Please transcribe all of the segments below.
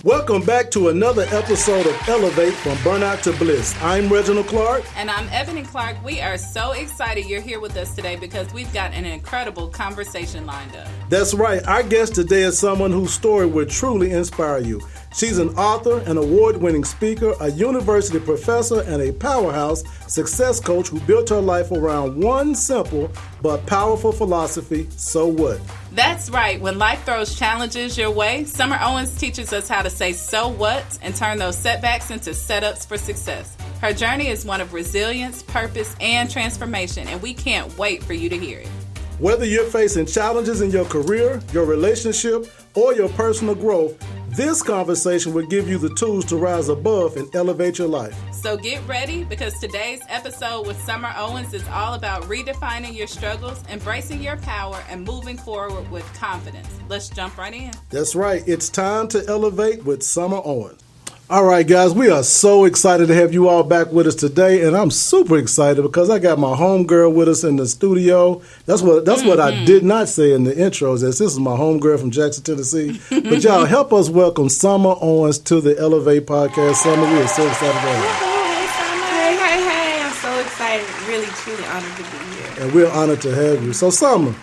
Welcome back to another episode of Elevate from Burnout to Bliss. I'm Reginald Clark. And I'm Ebony Clark. We are so excited you're here with us today because we've got an incredible conversation lined up. That's right. Our guest today is someone whose story will truly inspire you. She's an author, an award-winning speaker, a university professor, and a powerhouse success coach who built her life around one simple but powerful philosophy: so what? That's right. When life throws challenges your way, Summer Owens teaches us how to say so what and turn those setbacks into setups for success. Her journey is one of resilience, purpose, and transformation, and we can't wait for you to hear it. Whether you're facing challenges in your career, your relationship, or your personal growth, this conversation will give you the tools to rise above and elevate your life. So get ready, because today's episode with Summer Owens is all about redefining your struggles, embracing your power, and moving forward with confidence. Let's jump right in. That's right. It's time to elevate with Summer Owens. All right, guys, we are so excited to have you all back with us today, and I'm super excited because I got my homegirl with us in the studio. That's what I did not say in the intros, as this is my homegirl from Jackson, Tennessee. But y'all, help us welcome Summer Owens to the Elevate podcast. Summer, we are so excited to have you. Hey, I'm so excited. Really, truly honored to be here. And we're honored to have you. So, Summer,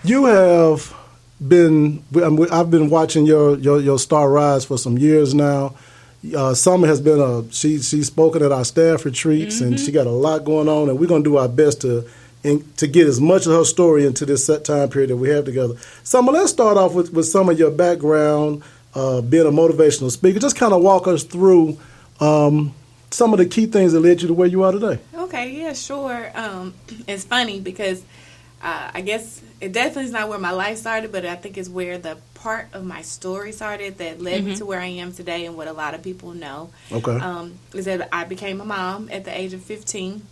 you have been, I've been watching your star rise for some years now. Summer has been she's spoken at our staff retreats, and she got a lot going on, and we're going to do our best to get as much of her story into this set time period that we have together. Summer, let's start off with some of your background, being a motivational speaker. Just kind of walk us through some of the key things that led you to where you are today. Okay, yeah, sure. It's funny because I guess it definitely is not where my life started, but I think it's where the part of my story started that led me to where I am today, and what a lot of people know. Okay. Is that I became a mom at the age of 15.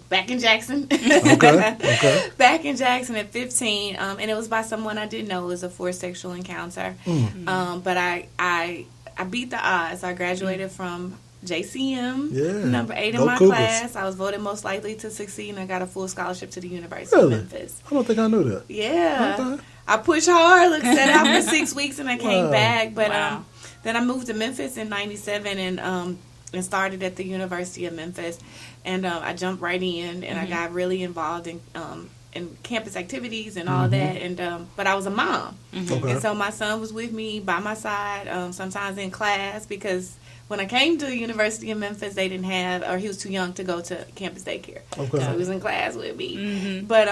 Back in Jackson. Okay. Back in Jackson at 15, and it was by someone I didn't know. It was a forced sexual encounter. But I beat the odds. I graduated from JCM, number 8 in my class. I was voted most likely to succeed, and I got a full scholarship to the University of Memphis. I don't think I knew that. Yeah. Okay. I pushed hard, set out for 6 weeks, and I came back. But then I moved to Memphis in 97 and started at the University of Memphis. And I jumped right in, and I got really involved in campus activities and all that. And but I was a mom. Okay. And so my son was with me by my side, sometimes in class, because when I came to the University of Memphis, they didn't have, or he was too young to go to campus daycare. Okay. So he was in class with me. But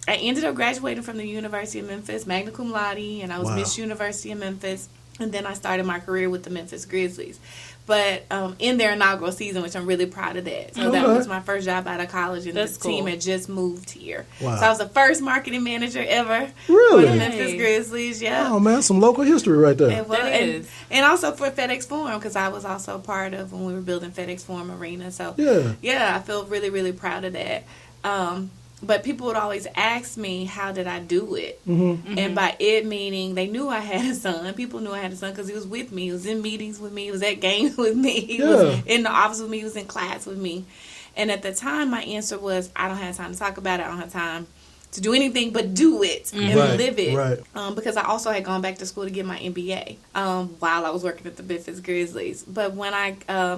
I ended up graduating from the University of Memphis, magna cum laude, and I was Miss University of Memphis. And then I started my career with the Memphis Grizzlies. But in their inaugural season, which I'm really proud of that. So that was my first job out of college, and this team had just moved here. Wow. So I was the first marketing manager ever Really? for the Memphis Grizzlies. Yeah. Oh, man, some local history right there. And also for FedEx Forum, because I was also part of when we were building FedEx Forum Arena. So I feel really, really proud of that. But people would always ask me, how did I do it? And by it meaning they knew I had a son. People knew I had a son because he was with me. He was in meetings with me. He was at games with me. He was in the office with me. He was in class with me. And at the time, my answer was, I don't have time to talk about it. I don't have time to do anything but do it and live it. Right. Because I also had gone back to school to get my MBA while I was working at the Memphis Grizzlies. But when I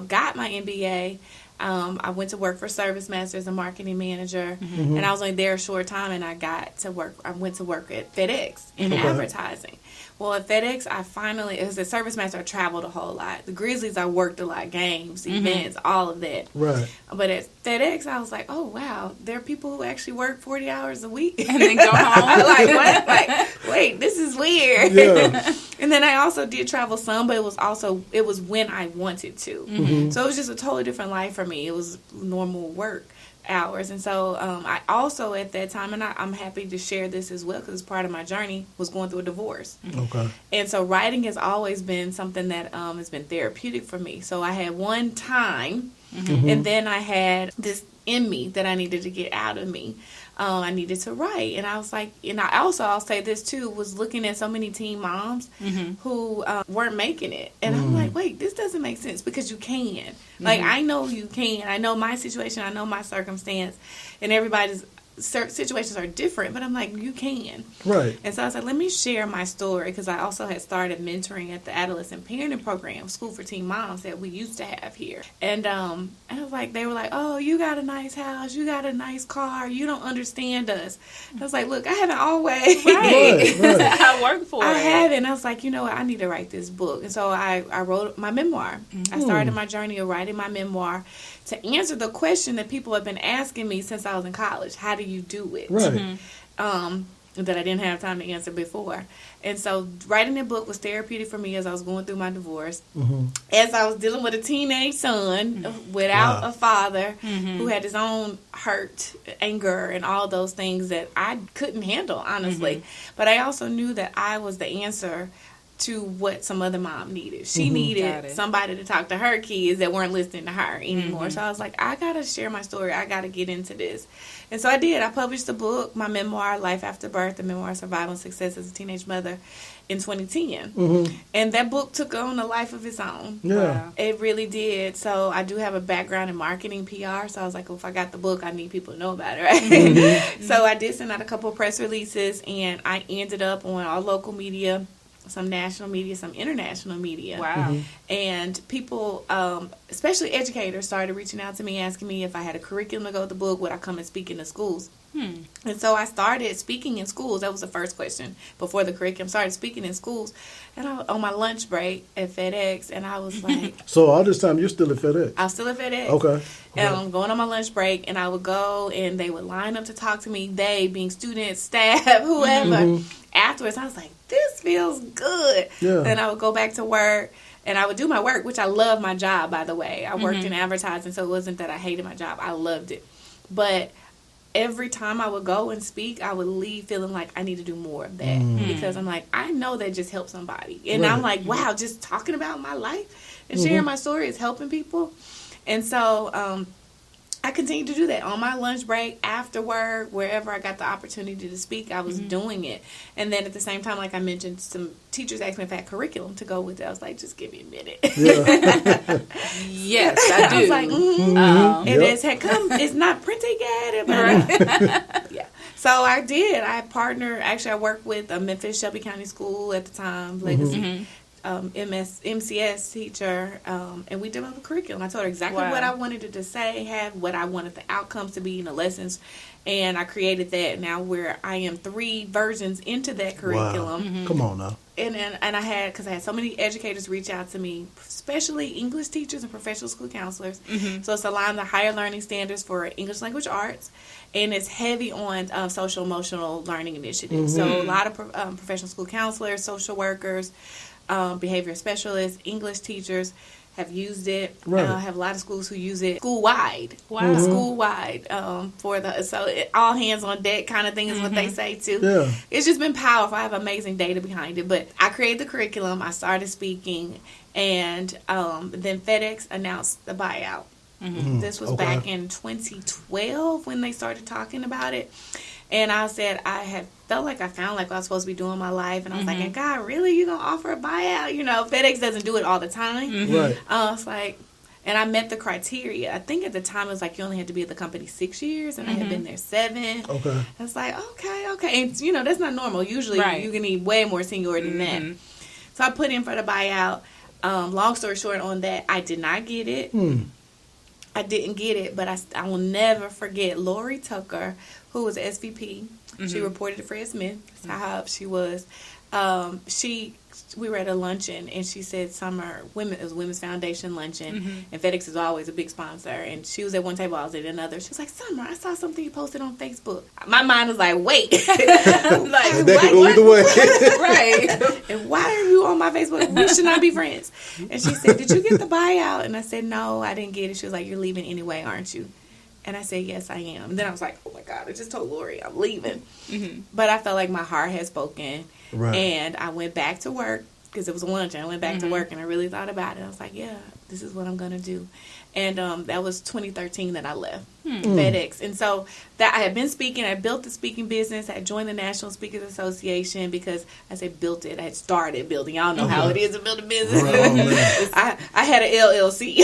got my MBA, I went to work for ServiceMaster as a marketing manager, and I was only there a short time, and I went to work at FedEx in advertising. Well, at FedEx, it was at ServiceMaster, I traveled a whole lot. The Grizzlies, I worked a lot, games, events, all of that. Right. But at FedEx, I was like, oh, wow, there are people who actually work 40 hours a week. And then go home. Like, what? Like, wait, this is weird. Yeah. And then I also did travel some, but it was when I wanted to. So it was just a totally different life for me. It was normal work hours. And so I also at that time, and I'm happy to share this as well because it's part of my journey, was going through a divorce. Okay. And so writing has always been something that has been therapeutic for me. So I had one time, and then I had this in me that I needed to get out of me. I needed to write. And I was like, and I'll say this too, was looking at so many teen moms who weren't making it. And I'm like, wait, this doesn't make sense because you can. Like, I know you can. I know my situation. I know my circumstance. And everybody's situations are different, but I'm like, you can. Right. And so I was like, let me share my story, because I also had started mentoring at the adolescent parenting program, School for Teen Moms, that we used to have here. And I was like, they were like, oh, you got a nice house, you got a nice car, you don't understand us. I was like, look, I haven't always. Right. I work for it. I haven't. I was like, you know what, I need to write this book. And so I wrote my memoir. I started my journey of writing my memoir to answer the question that people have been asking me since I was in college. How do you do it? Right. That I didn't have time to answer before. And so writing the book was therapeutic for me as I was going through my divorce. As I was dealing with a teenage son without a father who had his own hurt, anger, and all those things that I couldn't handle, honestly. But I also knew that I was the answer to what some other mom needed. She needed somebody to talk to her kids that weren't listening to her anymore. So I was like, I gotta share my story. I gotta get into this. And so I did. I published the book, my memoir, Life After Birth, The Memoir of Survival and Success as a Teenage Mother, in 2010. And that book took on a life of its own. Yeah. It really did. So I do have a background in marketing, PR. So I was like, well, if I got the book, I need people to know about it, right? So I did send out a couple of press releases, and I ended up on all local media, some national media, some international media. Wow. And people, especially educators, started reaching out to me, asking me if I had a curriculum to go with the book, would I come and speak in the schools? And so I started speaking in schools. That was the first question before the curriculum. Started speaking in schools, and I on my lunch break at FedEx, and I was like, so all this time you're still at FedEx? I was still at FedEx. Okay. And I'm going on my lunch break, and I would go, and they would line up to talk to me. They being students, staff, whoever. Afterwards, I was like, this feels good. Yeah. Then I would go back to work, and I would do my work, which I love my job, by the way. I worked in advertising, so it wasn't that I hated my job. I loved it. But every time I would go and speak, I would leave feeling like I need to do more of that. Because I'm like, I know that just helps somebody. And I'm like, wow, just talking about my life and sharing my story is helping people. And so I continued to do that on my lunch break, after work, wherever I got the opportunity to speak, I was doing it. And then at the same time, like I mentioned, some teachers asked me if I had curriculum to go with it. I was like, just give me a minute. Yeah. Yes, I do. I was like, and it's had come. It's not printed yet. But yeah. So I did. I partnered. Actually, I worked with a Memphis Shelby County School at the time, Legacy. MCS teacher, and we developed a curriculum. I told her exactly what I wanted it to say, have what I wanted the outcomes to be in the lessons, and I created that. Now where I am 3 versions into that curriculum. Come on now. And I had, because I had so many educators reach out to me, especially English teachers and professional school counselors. So it's aligned to higher learning standards for English language arts, and it's heavy on social emotional learning initiatives. So a lot of professional school counselors, social workers, behavior specialists, English teachers have used it. I have a lot of schools who use it school-wide. Wow. School-wide. All hands on deck kind of thing is what they say too. Yeah. It's just been powerful. I have amazing data behind it. But I created the curriculum. I started speaking. And then FedEx announced the buyout. This was back in 2012 when they started talking about it. And I said, I had felt like I found like what I was supposed to be doing in my life. And I was like, and God, really? You going to offer a buyout? You know, FedEx doesn't do it all the time. Right. I was like, and I met the criteria. I think at the time it was like you only had to be at the company 6 years. And I had been there 7. Okay. I was like, okay. And, you know, that's not normal. Usually you can need way more seniority than that. So I put in for the buyout. Long story short on that, I did not get it. I didn't get it, but I will never forget Lori Tucker, who was SVP. She reported to Fred Smith. That's how high up she was. We were at a luncheon, and she said, Summer, it was Women's Foundation luncheon, and FedEx is always a big sponsor. And she was at one table, I was at another. She was like, Summer, I saw something you posted on Facebook. My mind was like, wait. Like, that could go either way. Right. And why are you on my Facebook? We should not be friends. And she said, did you get the buyout? And I said, no, I didn't get it. She was like, you're leaving anyway, aren't you? And I said, yes, I am. And then I was like, oh, my God, I just told Lori I'm leaving. But I felt like my heart had spoken. Right. And I went back to work because it was lunch. And I went back to work, and I really thought about it. I was like, yeah, this is what I'm going to do. And that was 2013 that I left FedEx. And so that I had been speaking. I built the speaking business. I joined the National Speakers Association because I said built it. I had started building. Y'all know how it is to build a business. Right. I had an LLC.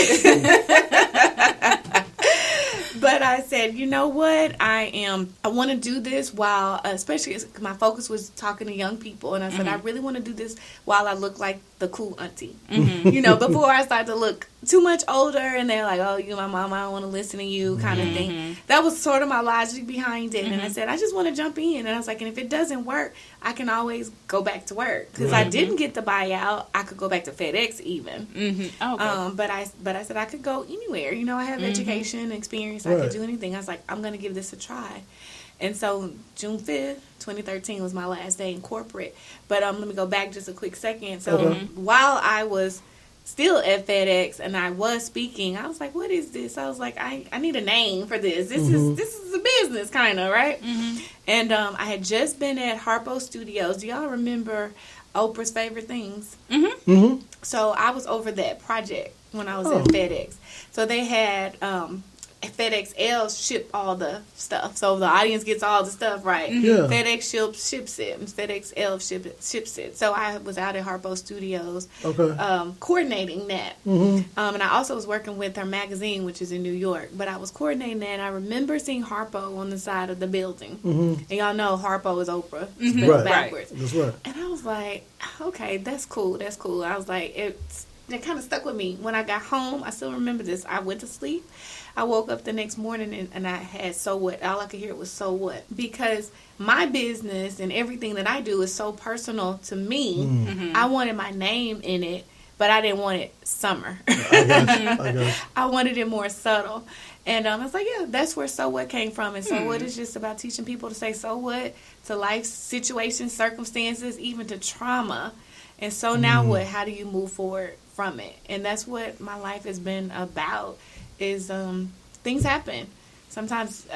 But I said, you know what? I want to do this while, especially my focus was talking to young people. And I said, I really want to do this while I look like the cool auntie. You know, before I start to look too much older and they're like, oh, you my mom, I don't want to listen to you kind of thing. That was sort of my logic behind it. And I said, I just want to jump in. And I was like, and if it doesn't work, I can always go back to work. Because I didn't get the buyout. I could go back to FedEx even. Okay. But I said I could go anywhere. You know, I have education, experience. I could do anything. I was like, I'm going to give this a try. And so June 5th, 2013 was my last day in corporate. But let me go back just a quick second. So while I was still at FedEx and I was speaking, I was like, what is this? I was like, I need a name for this. This is a business kind of, right? And I had just been at Harpo Studios. Do y'all remember Oprah's Favorite Things? So I was over that project when I was at FedEx. So they had FedEx L ship all the stuff, so the audience gets all the stuff right. FedEx ships it, and FedEx L ships it. So I was out at Harpo Studios, coordinating that. And I also was working with her magazine, which is in New York. But I was coordinating that, and I remember seeing Harpo on the side of the building. And y'all know Harpo is Oprah, spelled backwards. That's right. And I was like, okay, that's cool. I was like, it kind of stuck with me. When I got home, I still remember this. I went to sleep. I woke up the next morning and I had so what. All I could hear was so what. Because my business and everything that I do is so personal to me. I wanted my name in it, but I didn't want it Summer. I wanted it more subtle. And I was like, yeah, that's where so what came from. And so what is just about teaching people to say so what to life situations, circumstances, even to trauma. And so now what? How do you move forward from it? And that's what my life has been about. Is things happen. Sometimes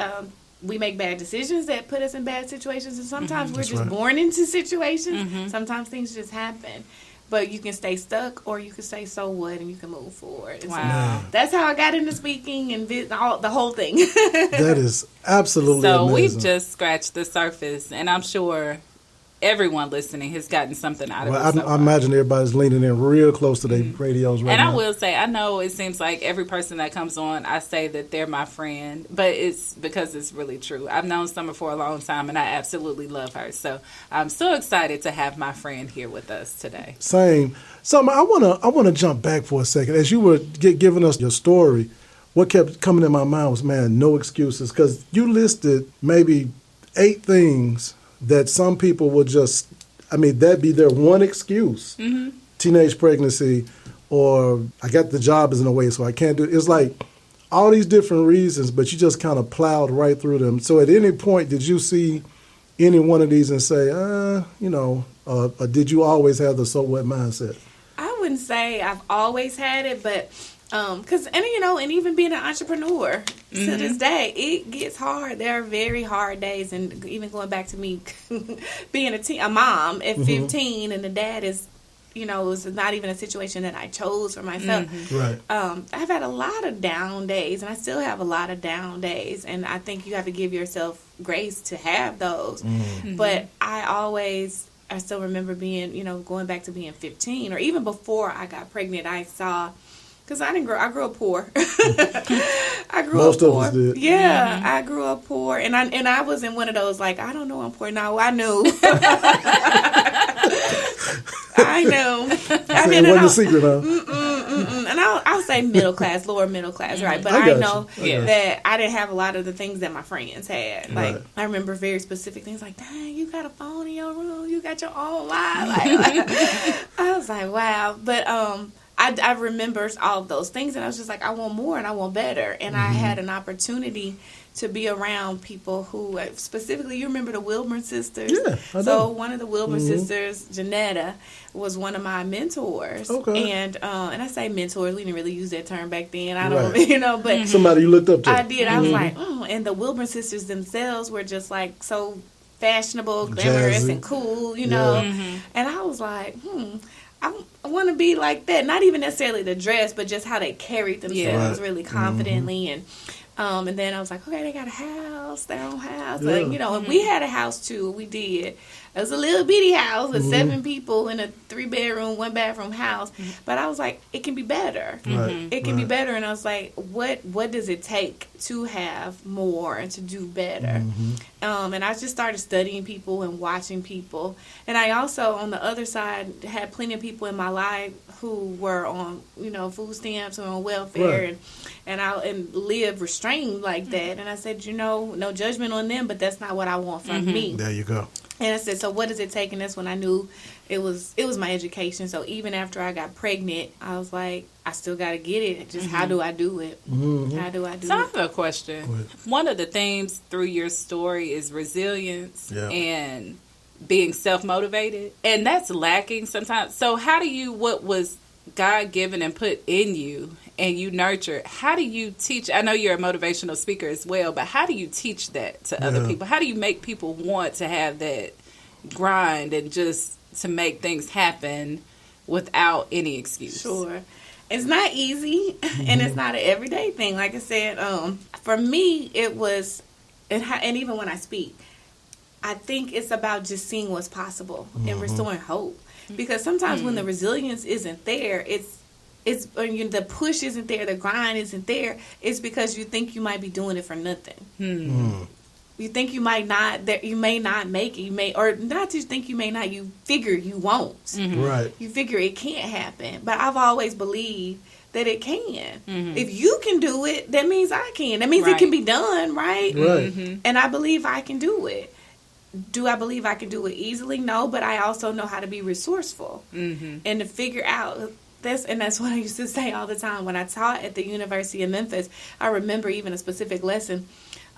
we make bad decisions that put us in bad situations, and sometimes we're just born into situations. Sometimes things just happen. But you can stay stuck, or you can say so what, and you can move forward. Wow. So that's how I got into speaking and the whole thing. That is absolutely amazing. We've just scratched the surface, and I'm sure everyone listening has gotten something out of it. So I imagine everybody's leaning in real close to their radios right now. And I will say, I know it seems like every person that comes on, I say that they're my friend, but it's because it's really true. I've known Summer for a long time, and I absolutely love her. So I'm so excited to have my friend here with us today. Same. Summer, I wanna jump back for a second. As you were giving us your story, what kept coming in my mind was, man, no excuses, because you listed maybe 8 things that some people would just, that'd be their one excuse. Teenage pregnancy, or I got the job is in a way, so I can't do it. It's like all these different reasons, but you just kind of plowed right through them. So at any point, did you see any one of these and say, did you always have the so what mindset? I wouldn't say I've always had it, but and even being an entrepreneur to this day, it gets hard. There are very hard days, and even going back to me being a mom at 15, and the dad is, it was not even a situation that I chose for myself. Right. I've had a lot of down days, and I still have a lot of down days, and I think you have to give yourself grace to have those. But I still remember being, going back to being 15, or even before I got pregnant, I saw. Because I grew up poor. Most of us did. Yeah, I grew up poor, and I wasn't one of those like, I don't know I'm poor. No, I knew. I knew. It wasn't a secret, huh? And I'll say middle class, lower middle class, right? But I know that I didn't have a lot of the things that my friends had. Like I remember very specific things like, dang, you got a phone in your room, you got your own life. I was like, wow. But I remember all of those things, and I was just like, I want more and I want better. And I had an opportunity to be around people who, specifically, you remember the Wilburn sisters? Yeah, I know. So one of the Wilburn sisters, Janetta, was one of my mentors. Okay. And I say mentors, we didn't really use that term back then. I don't, but somebody you looked up to. I did. I was like, and the Wilburn sisters themselves were just like so fashionable, glamorous, jazzy, and cool, And I was like, I want to be like that. Not even necessarily the dress, but just how they carried themselves really confidently. And And then I was like, okay, they got a house, their own house. Yeah. Like, and we had a house too. We did. It was a little bitty house with 7 people in a 3-bedroom, 1-bathroom house. But I was like, it can be better. It can be better. And I was like, what does it take to have more and to do better? And I just started studying people and watching people. And I also, on the other side, had plenty of people in my life who were on, food stamps or on welfare and live restrained like that. And I said, no judgment on them, but that's not what I want from me. There you go. And I said, so what does it take? And that's when I knew it was my education. So even after I got pregnant, I was like, I still got to get it. Just how do I do it? How do I do it? So I have a question. One of the themes through your story is resilience and being self-motivated. And that's lacking sometimes. So what was God-given and put in you and you nurtured, how do you teach? I know you're a motivational speaker as well, but how do you teach that to other people? How do you make people want to have that grind and just to make things happen without any excuse? Sure. It's not easy, and it's not an everyday thing. Like I said, for me, it was, and even when I speak, I think it's about just seeing what's possible and restoring hope. Because sometimes when the resilience isn't there, the push isn't there, the grind isn't there, it's because you think you might be doing it for nothing. You think you may not make it. Or not just think you may not, you figure you won't. Right. You figure it can't happen. But I've always believed that it can. If you can do it, that means I can. That means it can be done, right? And I believe I can do it. Do I believe I can do it easily? No, but I also know how to be resourceful and to figure out this. And that's what I used to say all the time when I taught at the University of Memphis. I remember even a specific lesson.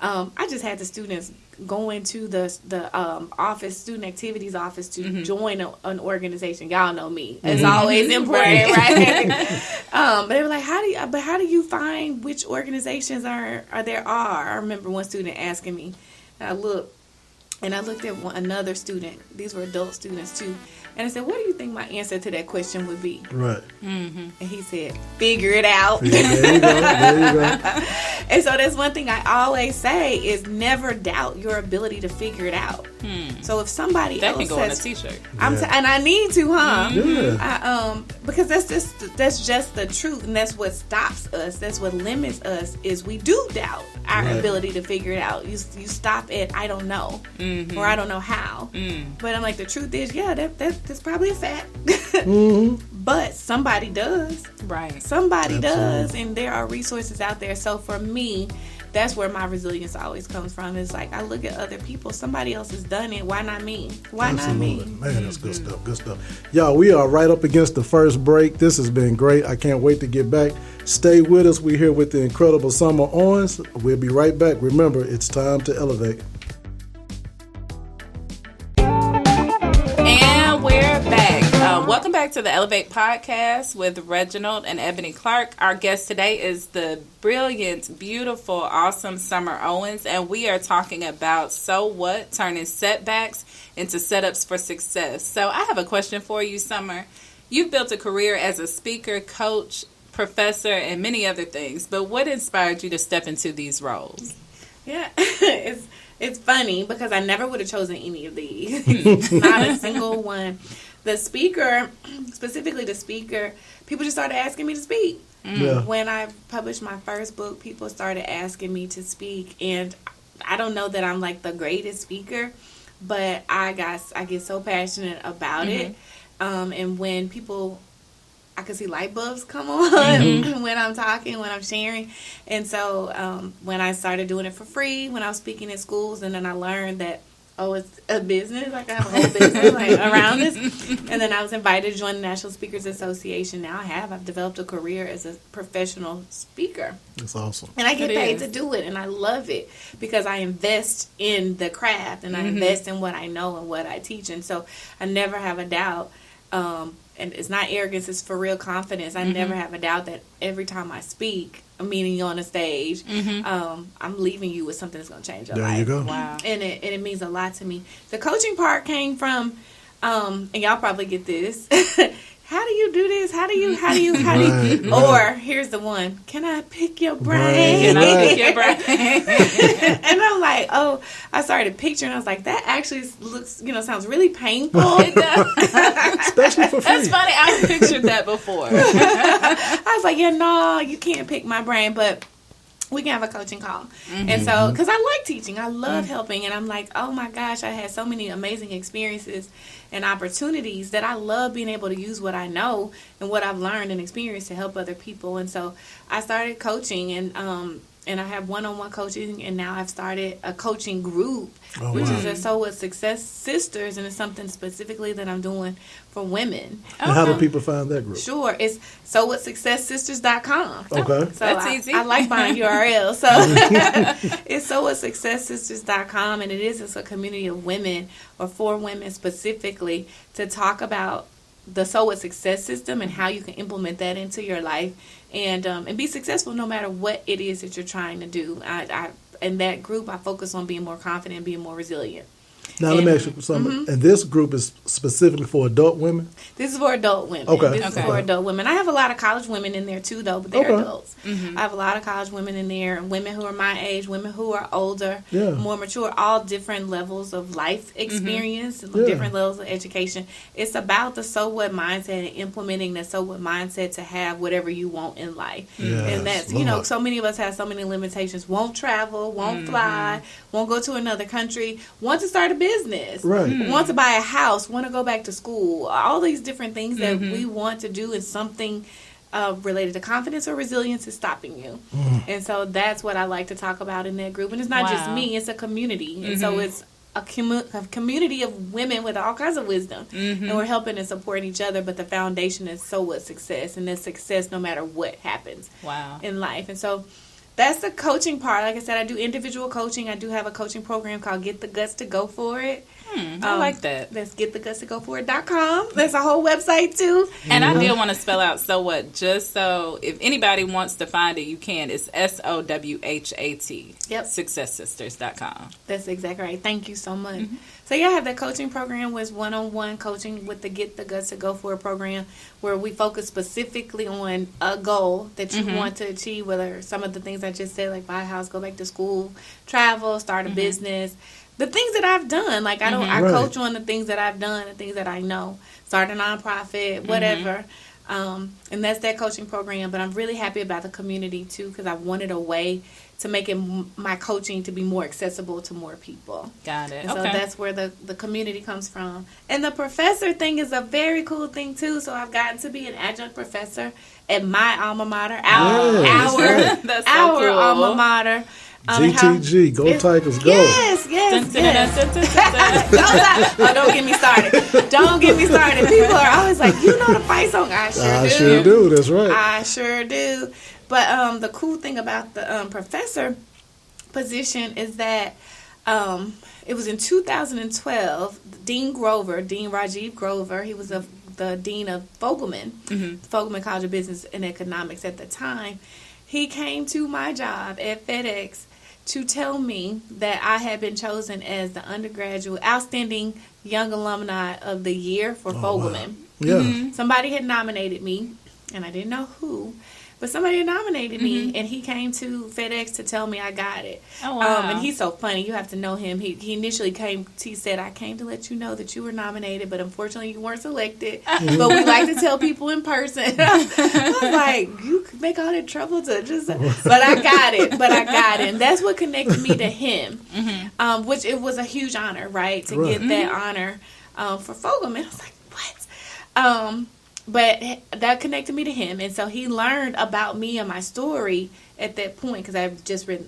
I just had the students go into the office, student activities office, to join an organization. Y'all know me. It's always important, right? But they were like, how do you find which organizations are there? I remember one student asking me, and I looked at another student. These were adult students too. And I said, what do you think my answer to that question would be? Right. And he said, figure it out. There you go. And so that's one thing I always say is never doubt your ability to figure it out. So if somebody else can go on a t-shirt. And I need to, huh? Yeah. Because that's just the truth, and that's what stops us. That's what limits us, is we do doubt our ability to figure it out. You stop at I don't know, or I don't know how. But I'm like, the truth is, that's probably a fact. But somebody does. Right. Somebody does, and there are resources out there. So for me, that's where my resilience always comes from. It's like, I look at other people. Somebody else has done it. Why not me? Why not me? Man, that's good stuff. Good stuff. Y'all, we are right up against the first break. This has been great. I can't wait to get back. Stay with us. We're here with the incredible Summer Owens. We'll be right back. Remember, it's time to elevate. And we're back. Welcome back to the Elevate Podcast with Reginald and Ebony Clark. Our guest today is the brilliant, beautiful, awesome Summer Owens, and we are talking about so what, turning setbacks into setups for success. So I have a question for you, Summer. You've built a career as a speaker, coach, professor, and many other things, but what inspired you to step into these roles? Yeah, it's funny because I never would have chosen any of these. Not a single one. The speaker, specifically the speaker, people just started asking me to speak. Yeah. When I published my first book, people started asking me to speak, and I don't know that I'm like the greatest speaker, but I get so passionate about it. And when people, I can see light bulbs come on when I'm talking, when I'm sharing. And so when I started doing it for free, when I was speaking at schools, and then I learned that, it's a business. Like, I have a whole business around this. And then I was invited to join the National Speakers Association. Now I've developed a career as a professional speaker. That's awesome. And I get paid to do it, and I love it because I invest in the craft, and I invest in what I know and what I teach. And so I never have a doubt. And it's not arrogance, it's for real confidence. I never have a doubt that every time I speak, I'm meeting you on a stage, I'm leaving you with something that's going to change your life. There you go. Wow. And it means a lot to me. The coaching part came from, and y'all probably get this, how do you do this? How do you? Or here's the one. Can I pick your brain? Can I pick your brain? And I'm like, oh, I started picturing. I was like, that actually looks, sounds really painful. It does. Especially for free. That's funny. I've pictured that before. I was like, yeah, no, you can't pick my brain, but we can have a coaching call. And so, because I like teaching, I love helping, and I'm like, oh my gosh, I had so many amazing experiences and opportunities that I love being able to use what I know and what I've learned and experienced to help other people. And so I started coaching, and I have one-on-one coaching, and now I've started a coaching group, which is a So What Success Sisters, and it's something specifically that I'm doing for women. And how do people find that group? Sure, it's sowhatsuccesssisters.com. Okay. So that's easy. I like buying URLs. So it's sowhatsuccesssisters.com, and it's a community of women, or for women specifically, to talk about the So What Success system and how you can implement that into your life and be successful no matter what it is that you're trying to do. In that group, I focus on being more confident, being more resilient. Now, let me ask you something. And this group is specifically for adult women? This is for adult women. Okay. This is for adult women. I have a lot of college women in there, too, though, but they're adults. I have a lot of college women in there, women who are my age, women who are older, more mature, all different levels of life experience, different levels of education. It's about the So What mindset and implementing the So What mindset to have whatever you want in life. And that's, so many of us have so many limitations. Won't travel, won't fly, won't go to another country, want to start a business, want to buy a house, want to go back to school, all these different things that we want to do, and something related to confidence or resilience is stopping you. And so that's what I like to talk about in that group. And it's not just me, it's a community. And so it's a community of women with all kinds of wisdom, and we're helping and supporting each other, but the foundation is So What Success, and it's success no matter what happens in life. And so that's the coaching part. Like I said, I do individual coaching. I do have a coaching program called Get the Guts to Go For It. I like that. That's getthegutstogoforit.com. That's a whole website, too. And I did want to spell out So What, just so if anybody wants to find it, you can. It's SOWHAT. Yep. SuccessSisters.com. That's exactly right. Thank you so much. So, I have that coaching program with one-on-one coaching with the Get the Guts to Go For It program, where we focus specifically on a goal that you want to achieve, whether some of the things I just said, like buy a house, go back to school, travel, start a business. The things that I've done, like I coach on the things that I've done, the things that I know, start a nonprofit, whatever, and that's that coaching program. But I'm really happy about the community too, because I wanted a way to make it my coaching to be more accessible to more people. Got it. And so that's where the community comes from. And the professor thing is a very cool thing too. So I've gotten to be an adjunct professor at my alma mater, our alma mater. GTG, go Tigers, go. Yes. Don't get me started. People are always like, you know the fight song. I sure do. That's right. I sure do. But the cool thing about the professor position is that it was in 2012, Dean Rajiv Grover, he was the dean of Fogelman, Fogelman College of Business and Economics at the time. He came to my job at FedEx to tell me that I had been chosen as the undergraduate outstanding young alumni of the year for Fogelman. Wow. Yeah. Somebody had nominated me, and I didn't know who, but somebody had nominated me, and he came to FedEx to tell me I got it. Oh, wow. And he's so funny. You have to know him. He initially he said, I came to let you know that you were nominated, but unfortunately you weren't selected. But we like to tell people in person. I was like, you make all that trouble to just... But I got it. And that's what connected me to him, which it was a huge honor, right, to get that honor for Fogelman. I was like, what? But that connected me to him, and so he learned about me and my story at that point, because I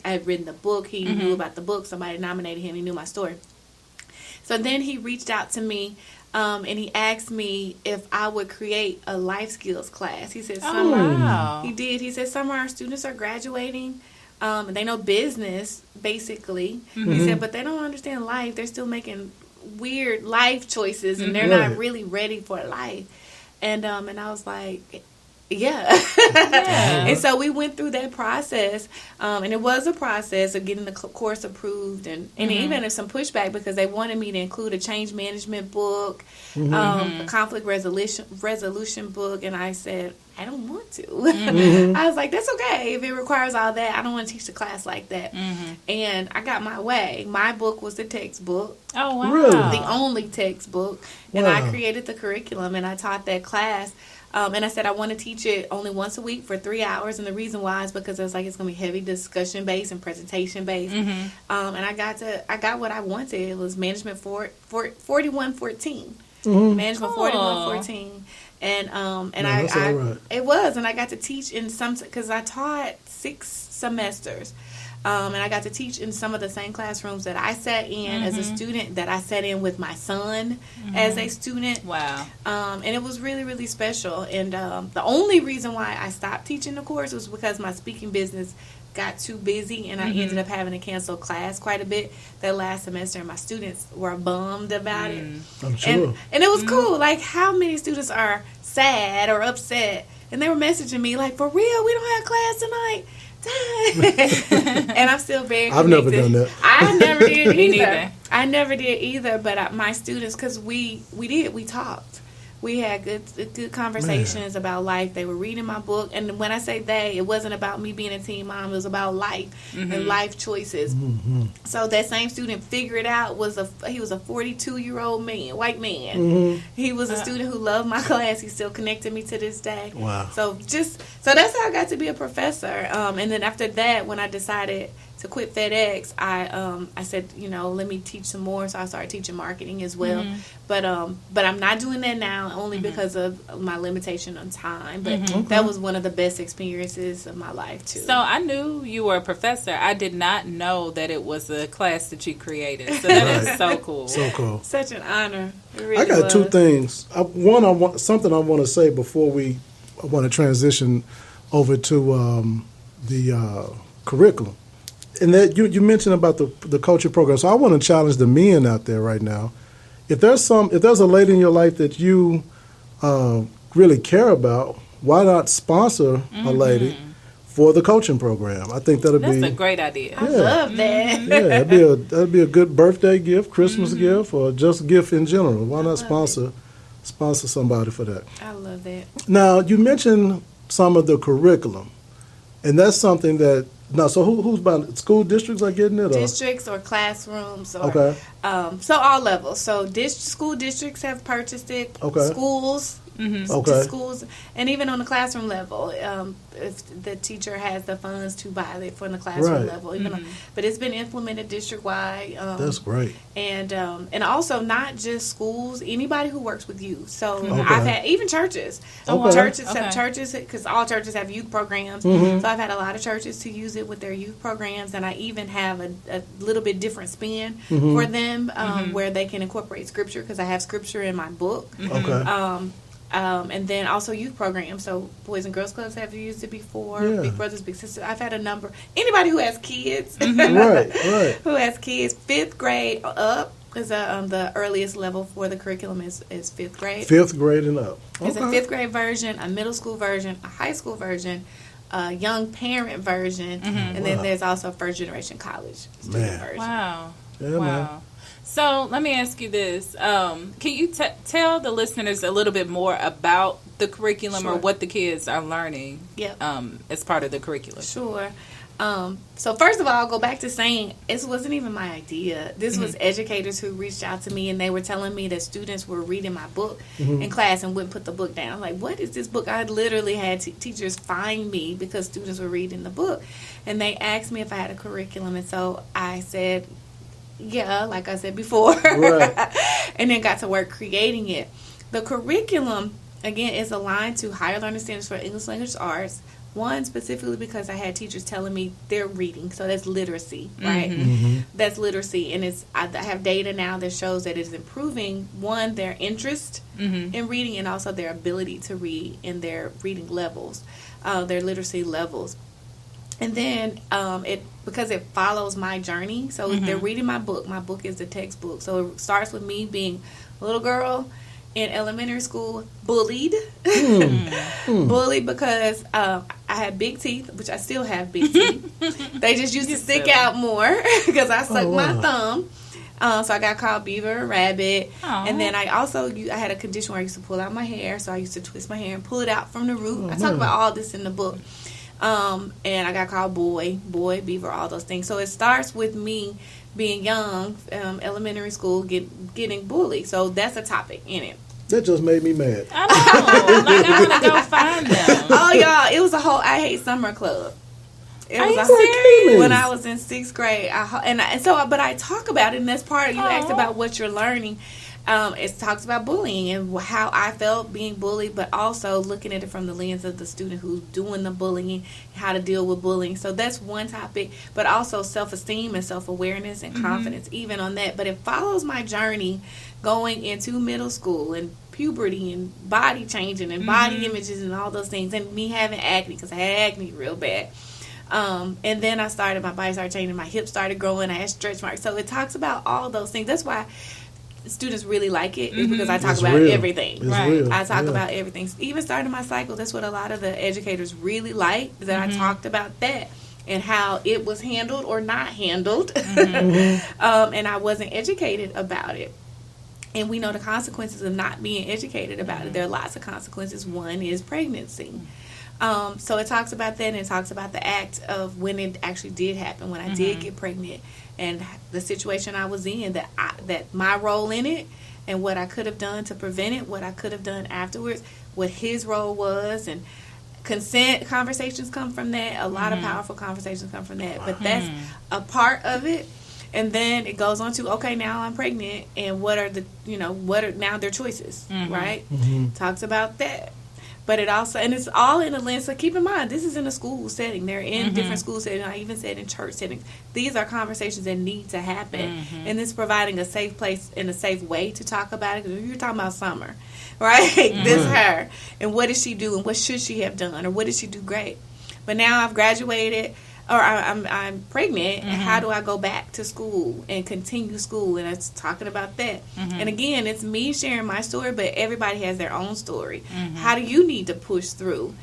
had written the book. He knew about the book. Somebody nominated him. He knew my story. So then he reached out to me, and he asked me if I would create a life skills class. He said, Summer, he did. He said, Summer, our students are graduating. And they know business, basically. He said, but they don't understand life. They're still making weird life choices, and they're not really ready for life. And I was like, Yeah. And so we went through that process, and it was a process of getting the course approved, and even some pushback because they wanted me to include a change management book, a conflict resolution book, and I said, I don't want to. I was like, that's okay. If it requires all that, I don't want to teach the class like that. And I got my way. My book was the textbook. Oh, wow. Really? The only textbook. And I created the curriculum, and I taught that class. And I said I want to teach it only once a week for 3 hours. And the reason why is because I was like, it's going to be heavy discussion based and presentation based. And I got what I wanted. It was management 4114. Management 4114. And it was, and I got to teach in some, because I taught 6 semesters, and I got to teach in some of the same classrooms that I sat in as a student, that I sat in with my son as a student. Wow. And it was really, really special. And the only reason why I stopped teaching the course was because my speaking business got too busy, and I ended up having to cancel class quite a bit that last semester, and my students were bummed about it. I'm sure. And it was cool. Like, how many students are sad or upset, and they were messaging me like, for real, we don't have class tonight. And I'm still very connected. I've never done that. I never did Me either. neither. I never did either, but my students, because we talked. We had good conversations about life. They were reading my book. And when I say they, it wasn't about me being a teen mom. It was about life and life choices. So that same student figured out, he was a 42-year-old man, white man. He was a student who loved my class. He still connected me to this day. Wow. So that's how I got to be a professor. And then after that, when I decided to quit FedEx, I said, let me teach some more. So I started teaching marketing as well. But I'm not doing that now, only because of my limitation on time. But that was one of the best experiences of my life too. So I knew you were a professor. I did not know that it was a class that you created. So that is so cool. So cool. Such an honor. It really I got was. 2 things. One, I want to say before I want to transition over to the curriculum. And that you mentioned about the coaching program. So I want to challenge the men out there right now. If there's a lady in your life that you really care about, why not sponsor a lady for the coaching program? I think that's a great idea. I love that. Yeah, that'd be a good birthday gift, Christmas gift, or just a gift in general. Why not sponsor somebody for that? I love that. Now, you mentioned some of the curriculum, and that's something that. No, so who's buying it? School districts are getting it? Districts or classrooms. Or, so all levels. So school districts have purchased it. Okay. Schools. Okay. Schools, and even on the classroom level, if the teacher has the funds to buy it for the classroom level, but it's been implemented district wide. That's great. And also not just schools, anybody who works with youth. So I've had even churches. Churches have churches, because all churches have youth programs. So I've had a lot of churches to use it with their youth programs, and I even have a little bit different spin for them where they can incorporate scripture, because I have scripture in my book. And then also youth programs. So Boys and Girls Clubs have used it before. Yeah. Big Brothers, Big Sisters. I've had a number. Anybody who has kids. Right. Who has kids. 5th grade up. Because the earliest level for the curriculum is 5th grade. 5th grade and up. There's a 5th grade version, a middle school version, a high school version, a young parent version, and then there's also a first generation college student version. Wow. Yeah, man. So let me ask you this. Can you tell the listeners a little bit more about the curriculum or what the kids are learning as part of the curriculum? Sure. So first of all, I'll go back to saying this wasn't even my idea. This was educators who reached out to me, and they were telling me that students were reading my book in class and wouldn't put the book down. I'm like, what is this book? I literally had teachers find me because students were reading the book. And they asked me if I had a curriculum, and so I said, yeah, like I said before, and then got to work creating it. The curriculum, again, is aligned to higher learning standards for English language arts. One, specifically because I had teachers telling me they're reading, so that's literacy, right? That's literacy, and I have data now that shows that it's improving, one, their interest in reading, and also their ability to read in their reading levels, their literacy levels. And then because it follows my journey. So if they're reading my book is the textbook. So it starts with me being a little girl in elementary school bullied. Bullied because I had big teeth, which I still have big teeth. They just used to stick out more because I sucked my thumb. So I got called Beaver, Rabbit. Aww. And then I had a condition where I used to pull out my hair. So I used to twist my hair and pull it out from the root. I talk about all this in the book. And I got called Boy, Beaver, all those things. So it starts with me being young, elementary school, getting bullied. So that's a topic in it. That just made me mad. I know. Like, I want to go find them. Oh, y'all, it was a whole I Hate Summer Club. Are you serious? When I was in 6th grade. But I talk about it, and that's part of, you asked about what you're learning. It talks about bullying and how I felt being bullied, but also looking at it from the lens of the student who's doing the bullying, how to deal with bullying. So that's one topic, but also self-esteem and self-awareness and confidence, even on that. But it follows my journey going into middle school and puberty and body changing and body images and all those things, and me having acne, because I had acne real bad. And then my body started changing, my hips started growing, I had stretch marks. So it talks about all those things. That's why students really like it, because I talk about everything. I talk about everything. Even starting my cycle, that's what a lot of the educators really like, that I talked about that and how it was handled or not handled. And I wasn't educated about it. And we know the consequences of not being educated about it. There are lots of consequences. One is pregnancy. So it talks about that, and it talks about the act of when it actually did happen, when I did get pregnant, and the situation I was in, that my role in it, and what I could have done to prevent it, what I could have done afterwards, what his role was, and consent conversations come from that. A lot of powerful conversations come from that. But that's a part of it. And then it goes on to, okay, now I'm pregnant, and what are now their choices, right? Talks about that. But it also, and it's all in a lens. So keep in mind, this is in a school setting. They're in different school settings. I even said in church settings. These are conversations that need to happen. And it's providing a safe place and a safe way to talk about it. Because you're talking about Summer, right? This her. And what did she do? And what should she have done? Or what did she do great? But now I've graduated, or I'm pregnant, and how do I go back to school and continue school? And it's talking about that. And again, it's me sharing my story, but everybody has their own story. How do you need to push through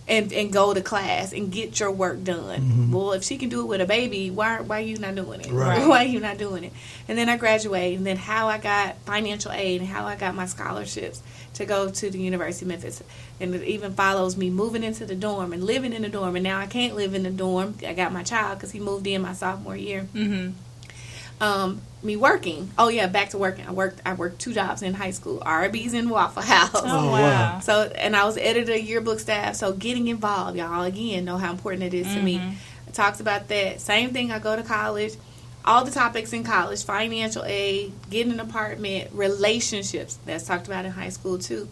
and go to class and get your work done? Well, if she can do it with a baby, why are you not doing it? Right. Why are you not doing it? And then I graduated, and then how I got financial aid and how I got my scholarships to go to the University of Memphis. And it even follows me moving into the dorm and living in the dorm. And now I can't live in the dorm. I got my child because he moved in my sophomore year. Me working. Oh, yeah, back to working. I worked 2 jobs in high school. Arby's and Waffle House. Oh, wow. So, and I was editor of yearbook staff. So getting involved, y'all, again, know how important it is to me. It talks about that. Same thing, I go to college. All the topics in college, financial aid, getting an apartment, relationships, that's talked about in high school too,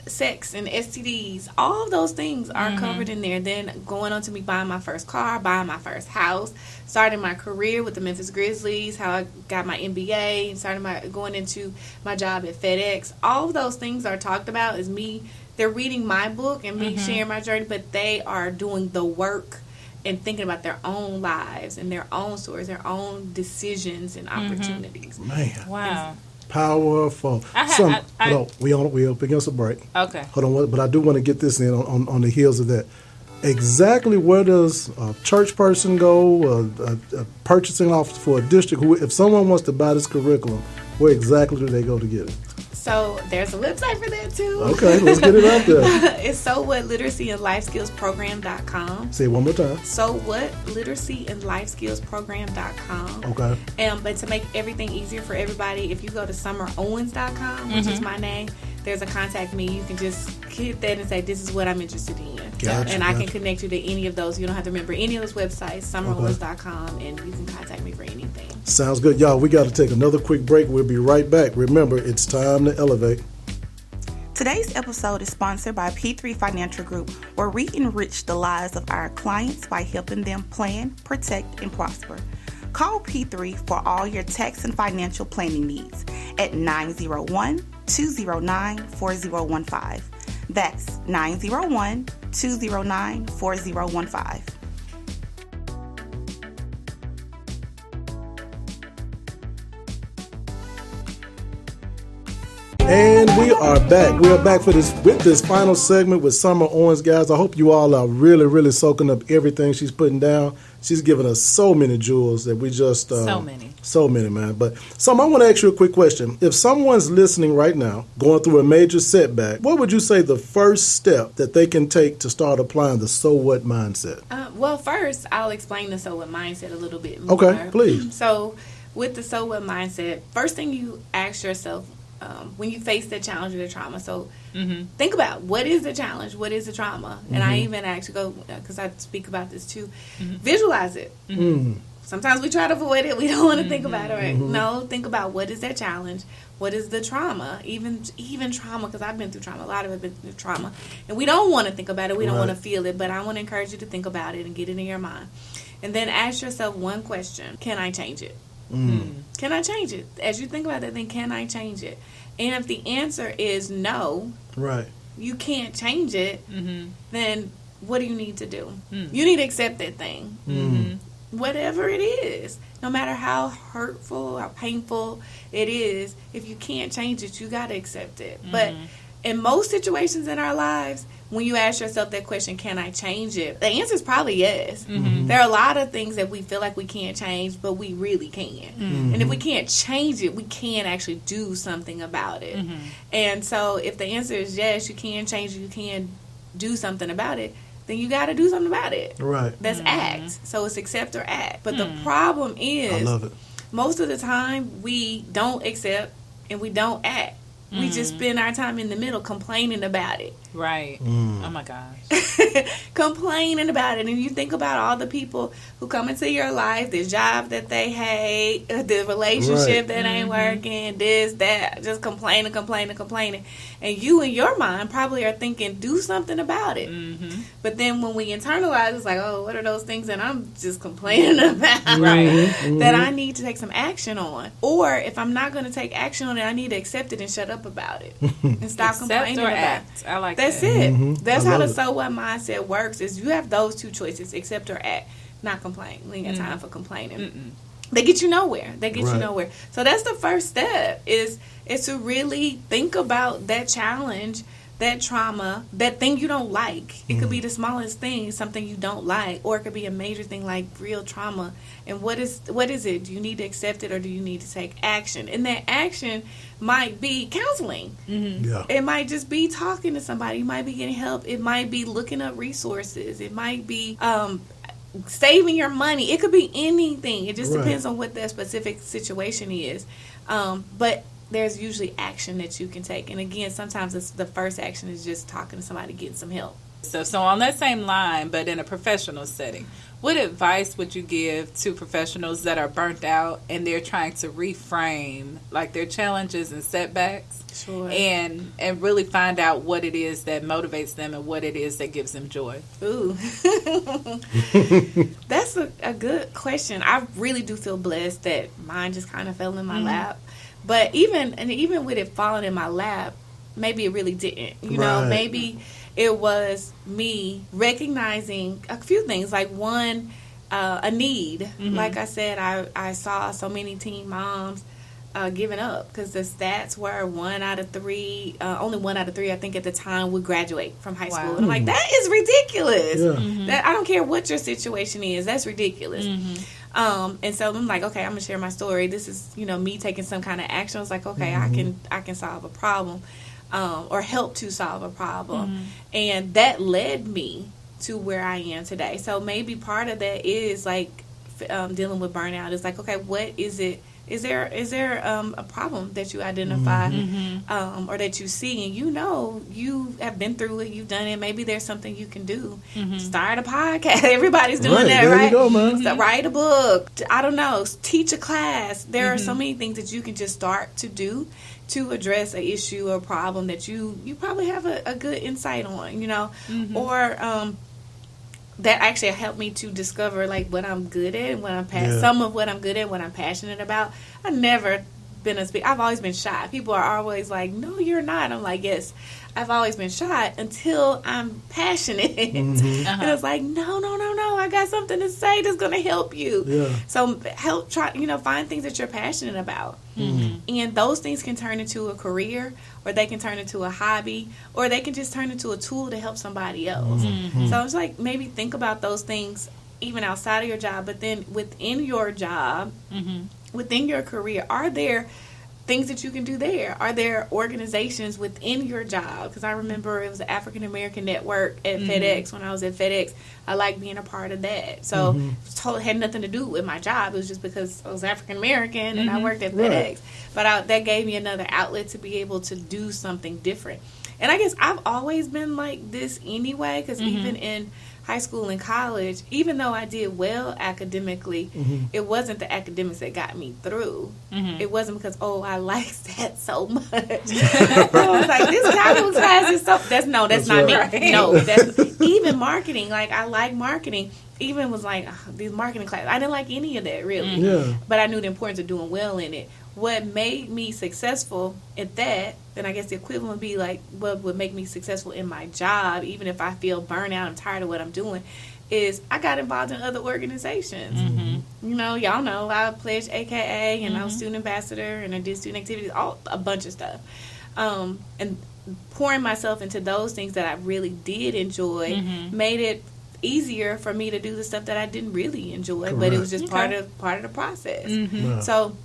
sex and STDs, all of those things are covered in there. Then going on to me buying my first car, buying my first house, starting my career with the Memphis Grizzlies, how I got my MBA, going into my job at FedEx. All of those things are talked about as me. They're reading my book and me sharing my journey, but they are doing the work and thinking about their own lives and their own stories, their own decisions and opportunities. Man. Wow. Powerful. Hold on. We up against a break. Okay. Hold on, but I do want to get this in on the heels of that. Exactly where does a church person go, a purchasing office for a district, if someone wants to buy this curriculum, where exactly do they go to get it? So there's a website for that too. Okay, let's get it out there. It's SoWhatLiteracyAndLifeSkillsProgram.com. Say it one more time. SoWhatLiteracyAndLifeSkillsProgram.com. Okay. But to make everything easier for everybody, if you go to SummerOwens.com, which is my name, there's a contact me. You can just hit that and say, this is what I'm interested in. Gotcha, I can connect you to any of those. You don't have to remember any of those websites, SummerOwens.com, and you can contact me for anything. Sounds good. Y'all, we got to take another quick break. We'll be right back. Remember, it's time to elevate. Today's episode is sponsored by P3 Financial Group, where we enrich the lives of our clients by helping them plan, protect, and prosper. Call P3 for all your tax and financial planning needs at 901-209-4015. That's 901-209-4015. And we are back. We are back with this final segment with Summer Owens, guys. I hope you all are really, really soaking up everything she's putting down. She's given us so many jewels that we just... So many, man. But, Summer, I want to ask you a quick question. If someone's listening right now, going through a major setback, what would you say the first step that they can take to start applying the so what mindset? Well, first, I'll explain the so what mindset a little bit more. Okay, please. So, with the so what mindset, first thing you ask yourself when you face the challenge or the trauma. So think about, what is the challenge? What is the trauma? And I even actually go, because I speak about this too, visualize it. Sometimes we try to avoid it. We don't want to think about it, right? No, think about, what is that challenge? What is the trauma? Even trauma, because I've been through trauma. A lot of it been through trauma. And we don't want to think about it. We don't want to feel it. But I want to encourage you to think about it and get it in your mind. And then ask yourself one question. Can I change it? Can I change it? As you think about that, then can I change it? And if the answer is no, you can't change it, then what do you need to do? You need to accept that thing. Whatever it is, no matter how hurtful, how painful it is, if you can't change it, you got to accept it. But in most situations in our lives, when you ask yourself that question, can I change it? The answer is probably yes. There are a lot of things that we feel like we can't change, but we really can. And if we can't change it, we can actually do something about it. And so if the answer is yes, you can change it, you can do something about it, then you got to do something about it. That's act. So it's accept or act. But the problem is, I love it. Most of the time we don't accept and we don't act. We just spend our time in the middle complaining about it. Right. Oh, my gosh. Complaining about it. And you think about all the people who come into your life, the job that they hate, the relationship that ain't working, this, that, just complaining. And you in your mind probably are thinking, do something about it. But then when we internalize, it's like, oh, what are those things that I'm just complaining about that I need to take some action on? Or if I'm not going to take action on it, I need to accept it and shut up about it and stop complaining about it. I like That's it. That's how the so what mindset works. Is you have those two choices: accept or act. Not complain. We ain't got time for complaining. They get you nowhere. You nowhere. So that's the first step. Is to really think about that challenge, that trauma, that thing you don't like. It could be the smallest thing, something you don't like, or it could be a major thing like real trauma. And what is it? Do you need to accept it, or do you need to take action? And that action might be counseling. It might just be talking to somebody. You might be getting help. It might be looking up resources. It might be saving your money. It could be anything. It just depends on what that specific situation is. But there's usually action that you can take. And again, sometimes it's the first action is just talking to somebody, getting some help. So on that same line, but in a professional setting, what advice would you give to professionals that are burnt out and they're trying to reframe like their challenges and setbacks and really find out what it is that motivates them and what it is that gives them joy? Ooh. That's a good question. I really do feel blessed that mine just kind of fell in my lap. But even with it falling in my lap, maybe it really didn't. You know, maybe it was me recognizing a few things. Like one, a need. Like I said, I saw so many teen moms giving up because the stats were only 1 out of 3, I think at the time, would graduate from high school. And I'm like, that is ridiculous. That I don't care what your situation is. That's ridiculous. And so I'm like, okay, I'm gonna share my story. This is, me taking some kind of action. I was like, okay, I can solve a problem, or help to solve a problem, and that led me to where I am today. So maybe part of that is like dealing with burnout. It's like, okay, what is it? Is there a problem that you identify or that you see, and you have been through it, you've done it. Maybe there's something you can do. Start a podcast. Everybody's doing that, there right? You go, man. So write a book. I don't know. Teach a class. There are so many things that you can just start to do to address an issue or problem that you probably have a good insight on, or that actually helped me to discover like what I'm good at and what I'm some of what I'm good at, what I'm passionate about. I never been I've always been shy. People are always like, no, you're not. I'm like, yes, I've always been shy until I'm passionate. And it's like, no, I got something to say that's going to help you. Yeah. So find things that you're passionate about. And those things can turn into a career, or they can turn into a hobby, or they can just turn into a tool to help somebody else. So it's like, maybe think about those things even outside of your job, but then within your job, within your career, are there things that you can do there? Are there organizations within your job? Because I remember it was the African American Network at FedEx. When I was at FedEx, I liked being a part of that. So it had nothing to do with my job. It was just because I was African American and I worked at FedEx. But that gave me another outlet to be able to do something different. And I guess I've always been like this anyway, because even in high school and college, even though I did well academically, it wasn't the academics that got me through. It wasn't because, I like that so much. I was like, this calculus class is so... That's not me. Right. No, that's even marketing. Like, I like marketing. Even was like, these marketing classes. I didn't like any of that, really. Yeah. But I knew the importance of doing well in it. What made me successful at that, then I guess the equivalent would be like what would make me successful in my job, even if I feel burnout, I'm tired of what I'm doing, is I got involved in other organizations. Y'all know I pledged AKA, and I was student ambassador, and I did student activities, a bunch of stuff. And pouring myself into those things that I really did enjoy made it easier for me to do the stuff that I didn't really enjoy. Correct. But it was just part of the process. Wow. So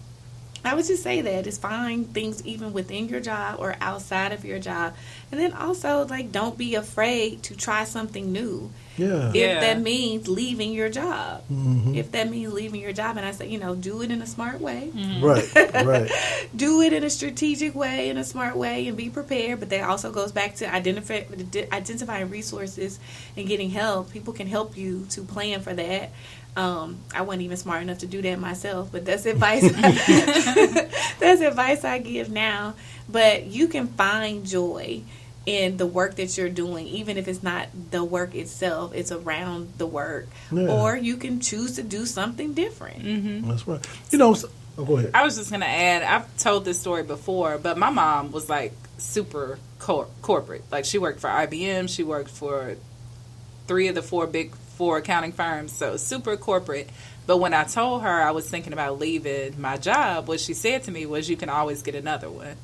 I would just say that is find things even within your job or outside of your job. And then also, like, don't be afraid to try something new. Yeah. If that means leaving your job. If that means leaving your job, and I say, do it in a smart way. Right. Do it in a strategic way, in a smart way, and be prepared. But that also goes back to identifying resources and getting help. People can help you to plan for that. I wasn't even smart enough to do that myself, but that's advice. That's advice I give now. But you can find joy in the work that you're doing, even if it's not the work itself, it's around the work. Yeah. Or you can choose to do something different. That's right. Go ahead. I was just going to add, I've told this story before, but my mom was like super corporate. Like, she worked for IBM, she worked for 3 of the big 4 accounting firms, so super corporate. But when I told her I was thinking about leaving my job, what she said to me was, you can always get another one.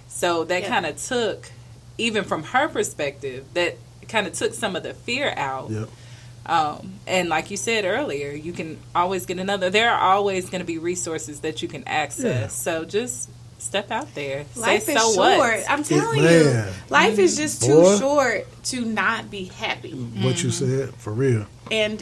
So that kind of took, even from her perspective, that kind of took some of the fear out. Yep. And like you said earlier, you can always get another. There are always going to be resources that you can access. Yeah. So just step out there. Life is short. What? I'm telling you, life is just too short to not be happy. What you said, for real. And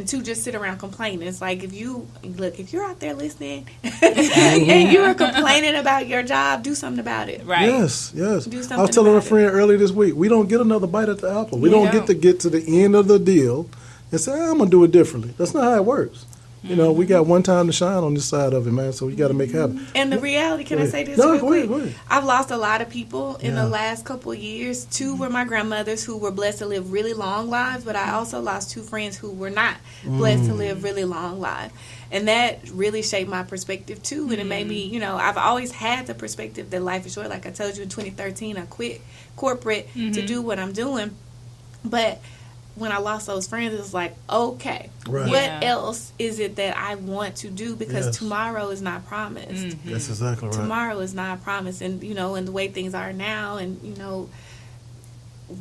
to just sit around complaining. It's like, if you're out there listening and you are complaining about your job, do something about it. Right. Yes. Do something. I was telling a friend earlier this week, we don't get another bite at the apple. We don't get to the end of the deal and say, I'm going to do it differently. That's not how it works. We got one time to shine on this side of it, man, so you got to make it happen. And the reality, can I say this real quick? Go ahead. I've lost a lot of people in the last couple of years. 2 were my grandmothers who were blessed to live really long lives, but I also lost 2 friends who were not blessed to live really long lives. And that really shaped my perspective, too. And it made me, I've always had the perspective that life is short. Like I told you in 2013, I quit corporate to do what I'm doing. But when I lost those friends, it was like, okay, what else is it that I want to do? Because tomorrow is not promised. That's exactly right. Tomorrow is not promised. And, and the way things are now, and,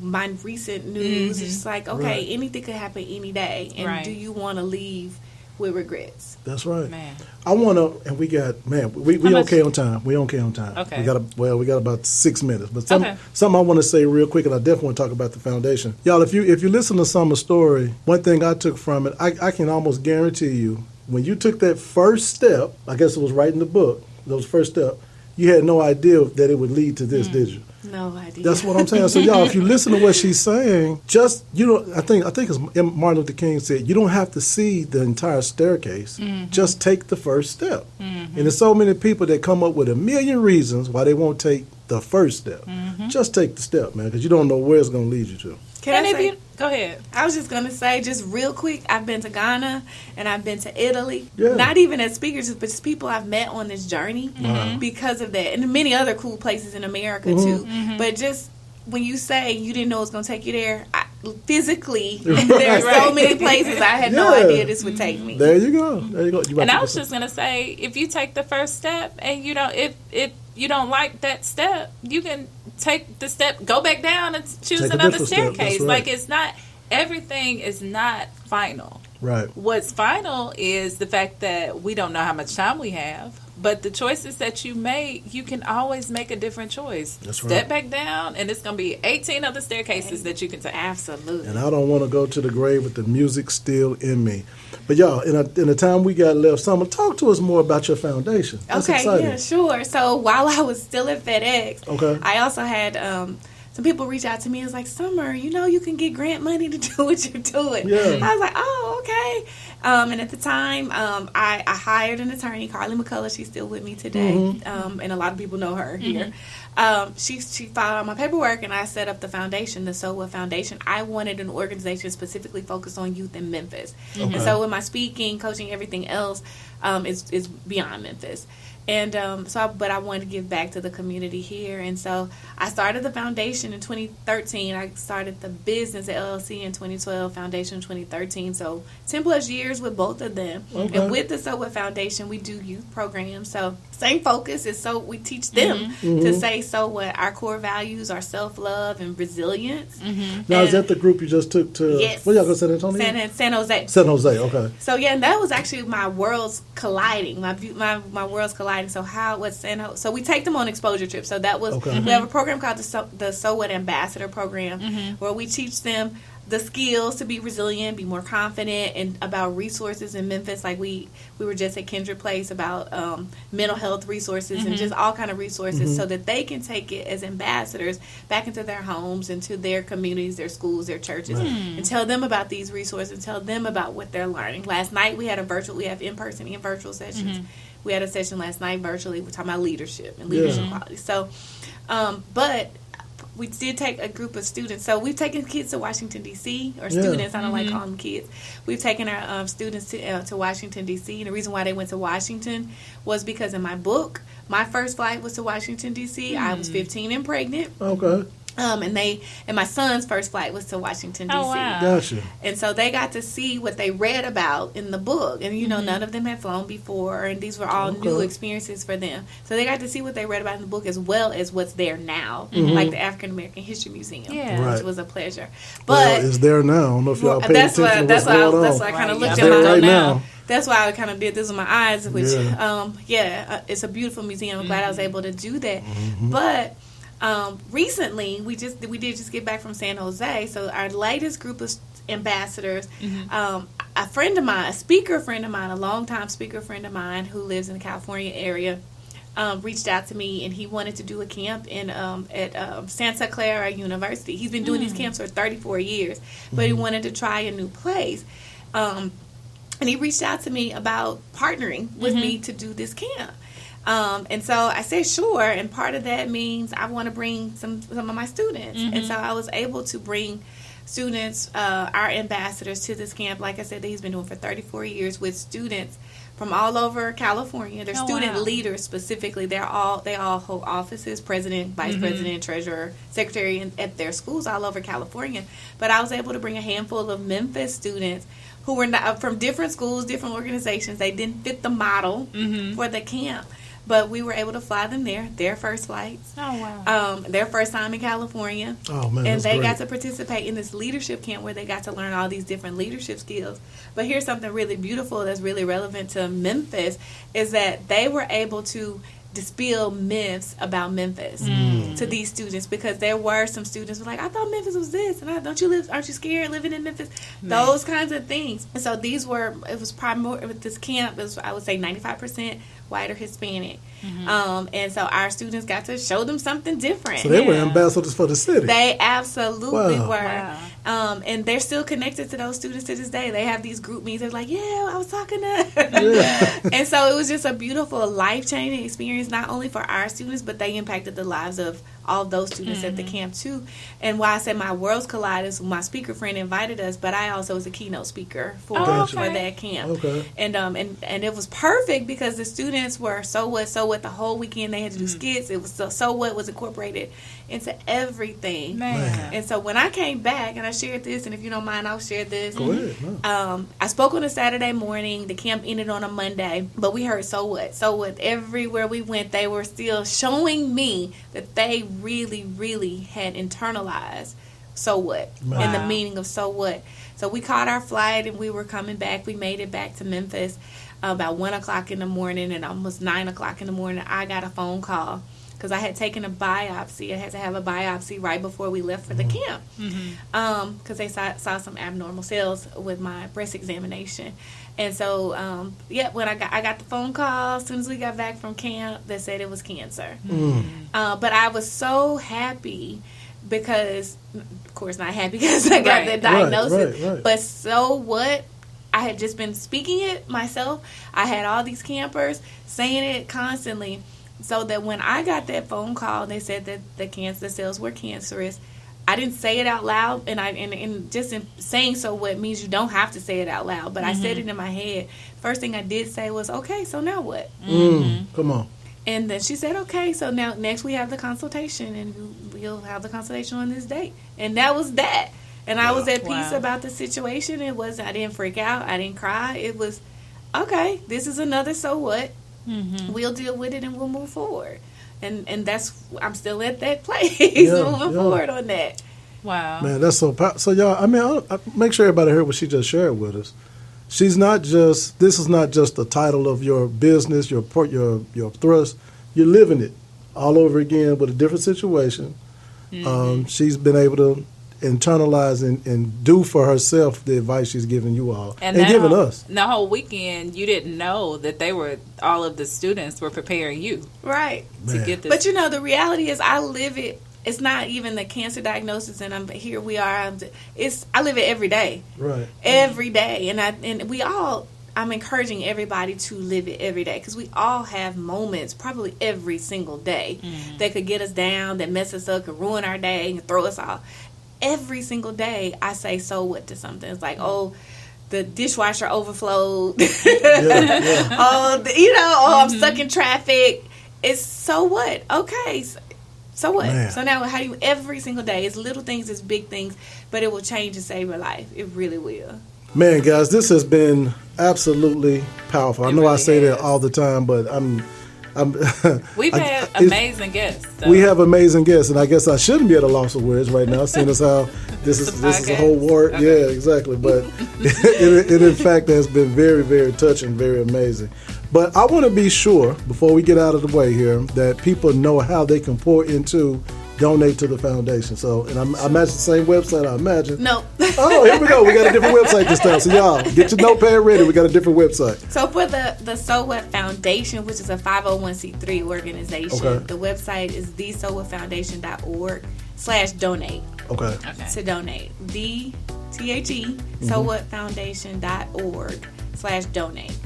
my recent news, it's like, okay, anything could happen any day. And do you want to leave with regrets? That's right. Man. I want to, and we got, we okay on time. We okay on time. Okay. We got about 6 minutes. But something I want to say real quick, and I definitely want to talk about the foundation. Y'all, if you listen to Summer's story, one thing I took from it, I can almost guarantee you, when you took that first step, I guess it was right in the book, those first step, you had no idea that it would lead to this, did you? No idea. That's what I'm saying. So, y'all, if you listen to what she's saying, just, I think as Martin Luther King said, you don't have to see the entire staircase. Just take the first step. And there's so many people that come up with a million reasons why they won't take the first step. Just take the step, man, because you don't know where it's going to lead you to. Go ahead. I was just going to say, just real quick, I've been to Ghana and I've been to Italy. Yeah. Not even as speakers, but just people I've met on this journey because of that. And many other cool places in America, too. But just when you say you didn't know it was going to take you there, physically, there are so many places I had no idea this would take me. There you go. And I was just going to say, if you take the first step and you don't, if you don't like that step, you can take the step, go back down and choose another staircase. Right. Like, it's not, everything is not final. Right. What's final is the fact that we don't know how much time we have. But the choices that you make, you can always make a different choice. That's right. Step back down, and it's going to be 18 other staircases that you can take. Absolutely. And I don't want to go to the grave with the music still in me. But y'all, in the time we got left, Summer, talk to us more about your foundation. That's exciting. Yeah, sure. So while I was still at FedEx, I also had some people reach out to me and was like, Summer, you can get grant money to do what you're doing. Yeah. I was like, oh, okay. And at the time, I hired an attorney, Carly McCullough. She's still with me today, and a lot of people know her here. She filed out my paperwork, and I set up the foundation, the So What Foundation. I wanted an organization specifically focused on youth in Memphis. And so with my speaking, coaching, everything else, is beyond Memphis. And but I wanted to give back to the community here. And so I started the foundation in 2013. I started the business LLC in 2012, foundation in 2013. So 10 plus years with both of them. And with the So What Foundation, we do youth programs. So same focus is we teach them to say so what. Our core values are self-love and resilience. Now, is that the group you just took to? Yes. Where y'all go, San Antonio? San Jose. San Jose, okay. So yeah, and that was actually my worlds colliding. My worlds colliding. So so we take them on exposure trips. So that was we have a program called the So What Ambassador Program, where we teach them the skills to be resilient, be more confident, and about resources in Memphis. Like we were just at Kindred Place about mental health resources and just all kind of resources, so that they can take it as ambassadors back into their homes, into their communities, their schools, their churches, and tell them about these resources, tell them about what they're learning. Last night we have in-person and virtual sessions. We had a session last night virtually. We're talking about leadership and leadership qualities. So, but we did take a group of students. So we've taken kids to Washington, D.C., or students. I don't like calling them kids. We've taken our students to Washington, D.C. And the reason why they went to Washington was because in my book, my first flight was to Washington, D.C. I was 15 and pregnant. Okay. And my son's first flight was to Washington, D.C. Oh, wow. Gotcha. And so they got to see what they read about in the book. And, none of them had flown before, and these were all new experiences for them. So they got to see what they read about in the book as well as what's there now, like the African American History Museum, which was a pleasure. But it's there now. I don't know if y'all paid attention to what's going on. That's why I kind of looked at my right now. That's why I kind of did this with my eyes, which, it's a beautiful museum. I'm glad I was able to do that. But recently, we did just get back from San Jose. So our latest group of ambassadors, a friend of mine, a longtime speaker friend of mine who lives in the California area, reached out to me, and he wanted to do a camp at Santa Clara University. He's been doing these camps for 34 years, but he wanted to try a new place. And he reached out to me about partnering with me to do this camp. And so I said, sure. And part of that means I want to bring some of my students. And so I was able to bring students, our ambassadors, to this camp. Like I said, that he's been doing for 34 years with students from all over California. They're student leaders specifically. They all hold offices, president, vice president, treasurer, secretary, at their schools all over California. But I was able to bring a handful of Memphis students who were not, from different schools, different organizations. They didn't fit the model for the camp. But we were able to fly them there, their first flights. Oh, wow. Their first time in California. Oh, man, and they great. got to participate in this leadership camp where they got to learn all these different leadership skills. But here's something really beautiful that's really relevant to Memphis, is that they were able to dispel myths about Memphis to these students, because there were some students who were like, I thought Memphis was this, and aren't you scared living in Memphis? Those kinds of things. And so it was with this camp, I would say 95% white or Hispanic. And so our students got to show them something different. So they were ambassadors for the city. They absolutely were. Wow. And they're still connected to those students to this day. They have these group meetings. They're like, I was talking to And so it was just a beautiful, life-changing experience, not only for our students, but they impacted the lives of all of those students at the camp too. And why I said my worlds collide is my speaker friend invited us, but I also was a keynote speaker for that camp. Okay. And it was perfect because the students were so what the whole weekend. They had to do skits. It was so what was incorporated into everything. Man. And so when I came back and I shared this, and if you don't mind, I'll share this. Go ahead. No. I spoke on a Saturday morning. The camp ended on a Monday, but we heard so what. Everywhere we went, they were still showing me that they really, really had internalized so what and the meaning of so what. So we caught our flight and we were coming back. We made it back to Memphis about 1 o'clock in the morning, and almost 9 o'clock in the morning, I got a phone call because I had taken a biopsy. I had to have a biopsy right before we left for the camp because they saw some abnormal cells with my breast examination. And so, when I got the phone call as soon as we got back from camp, they said it was cancer. But I was so happy because, of course, not happy because I got the diagnosis. Right. But so what? I had just been speaking it myself. I had all these campers saying it constantly, so that when I got that phone call, they said that the cancer cells were cancerous. I didn't say it out loud, and just in saying so what means you don't have to say it out loud, but I said it in my head. First thing I did say was, okay, so now what? Come on. And then she said, okay, so now next we have the consultation, and we'll have the consultation on this date. And that was that. And I was at peace about the situation. I didn't freak out. I didn't cry. It was, okay, this is another so what? We'll deal with it and we'll move forward. And I'm still at that place moving forward on that. Wow. Man, that's so powerful. So, y'all, I make sure everybody heard what she just shared with us. This is not just the title of your business, your thrust. You're living it all over again with a different situation. She's been able to internalize and do for herself the advice she's giving you all and giving us. The whole weekend, you didn't know that all of the students were preparing you. Right. To get this. But the reality is I live it. It's not even the cancer diagnosis, and here we are. I live it every day. Right. Every day. I'm encouraging everybody to live it every day because we all have moments, probably every single day, that could get us down, that mess us up, could ruin our day, and throw us off. Every single day, I say so what to something. It's like, the dishwasher overflowed. I'm stuck in traffic. It's so what? Okay. So what? Man. So now how do you, every single day, it's little things, it's big things, but it will change and save your life. It really will. Man, guys, this has been absolutely powerful. I know I say that all the time, but we've had amazing guests. So. We have amazing guests, and I guess I shouldn't be at a loss of words right now, seeing as how this is a whole war. Okay. Yeah, exactly. But it in fact has been very, very touching, very amazing. But I want to be sure before we get out of the way here that people know how they can pour into donate to the foundation. So, and I imagine the same website, I imagine. No. Oh, here we go. We got a different website this time. So, y'all, get your notepad ready. We got a different website. So, for the So What Foundation, which is a 501c3 organization, the website is thesowhatfoundation.org/donate. Okay. To donate. sowhatfoundation.org/donate.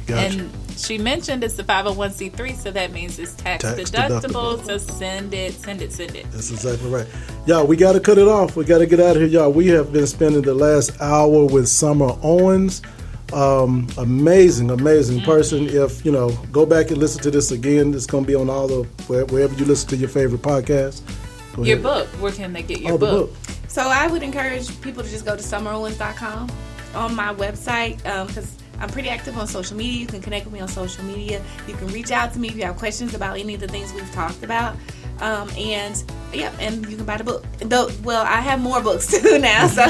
Gotcha. And she mentioned it's the 501c3, so that means it's tax deductible. So send it. That's exactly right. Y'all, we got to cut it off. We got to get out of here, y'all. We have been spending the last hour with Summer Owens. Amazing person. If, go back and listen to this again. It's going to be on wherever you listen to your favorite podcast. Your book. Where can they get your book? So I would encourage people to just go to summerowens.com on my website because I'm pretty active on social media. You can connect with me on social media. You can reach out to me if you have questions about any of the things we've talked about. And you can buy the book. I have more books too now, so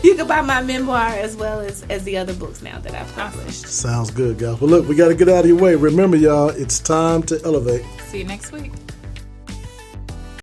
you can buy my memoir as well as the other books now that I've published. Sounds good, guys. Well, look, we got to get out of your way. Remember, y'all, it's time to elevate. See you next week.